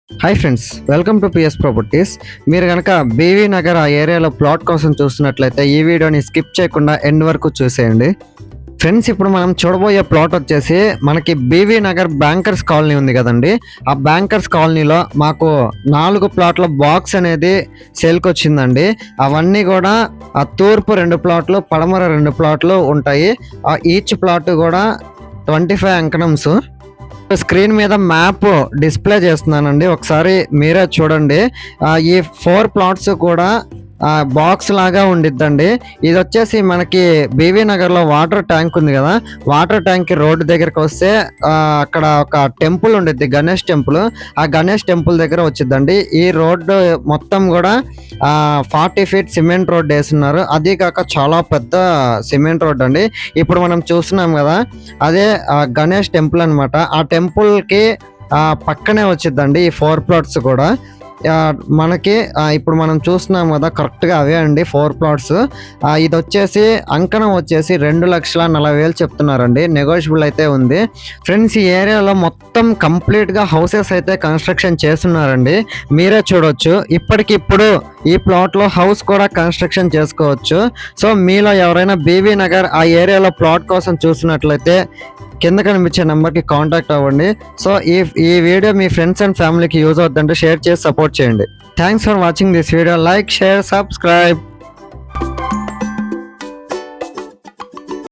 Hi friends, welcome to PS properties. మీరు కనుక BV Nagar ఆ ఏరియాలో ప్లాట్ కోసం చూస్తున్నట్లయితే ఈ వీడియోని స్కిప్ చేయకుండా ఎండ్ వరకు చూసేయండి. ఫ్రెండ్స్, ఇప్పుడు మనం చూడబోయే ప్లాట్ వచ్చేసి మనకి బీవీ నగర్ బ్యాంకర్స్ కాలనీ ఉంది కదండి. ఆ బ్యాంకర్స్ కాలనీలో మాకు 4 ప్లాట్ల బాక్స్ అనేది సేల్కి వచ్చిందండి. అవన్నీ కూడా ఆ తూర్పు 2 ప్లాట్లు, పడమర 2 ప్లాట్లు ఉంటాయి. ఆ ఈచ్ ప్లాట్ కూడా 25 అంకణమ్స్. స్క్రీన్ మీద మ్యాప్ డిస్ప్లే చేస్తున్నానండి, ఒకసారి మీరే చూడండి. ఈ 4 ప్లాట్స్ కూడా బాక్స్ లాగా ఉండిద్దండి. ఇది వచ్చేసి మనకి బీవీ నగర్లో వాటర్ ట్యాంక్ ఉంది కదా, వాటర్ ట్యాంక్ రోడ్డు దగ్గరకు వస్తే అక్కడ ఒక టెంపుల్ ఉండిద్ది, గణేష్ టెంపుల్. ఆ గణేష్ టెంపుల్ దగ్గర వచ్చిద్దండి. ఈ రోడ్డు మొత్తం కూడా 40 ఫీట్ సిమెంట్ రోడ్ వేస్తున్నారు. అది కాక చాలా పెద్ద సిమెంట్ రోడ్ అండి. ఇప్పుడు మనం చూస్తున్నాం కదా, అదే గణేష్ టెంపుల్ అనమాట. ఆ టెంపుల్కి పక్కనే వచ్చిద్దండి ఈ 4 ప్లాట్స్ కూడా. మనకి ఇప్పుడు మనం చూస్తున్నాం కదా, కరెక్ట్గా అవే అండి 4 ప్లాట్స్. ఇది వచ్చేసి అంకణం వచ్చేసి 2,40,000 చెప్తున్నారండి, నెగోషియబుల్ అయితే ఉంది. ఫ్రెండ్స్, ఈ ఏరియాలో మొత్తం కంప్లీట్గా హౌసెస్ అయితే కన్స్ట్రక్షన్ చేస్తున్నారండి, మీరే చూడొచ్చు. ఇప్పటికిప్పుడు ఈ ప్లాట్లో హౌస్ కూడా కన్స్ట్రక్షన్ చేసుకోవచ్చు. సో మీలో ఎవరైనా బీవీ నగర్ ఆ ఏరియాలో ప్లాట్ కోసం చూసినట్లయితే కింద కనిపించే నెంబర్కి కాంటాక్ట్ అవ్వండి. సో ఈ వీడియో మీ ఫ్రెండ్స్ అండ్ ఫ్యామిలీకి యూజ్ అవుతుందంటే షేర్ చేసి సపోర్ట్ చేయండి. Thanks for watching this video. Like, share, subscribe.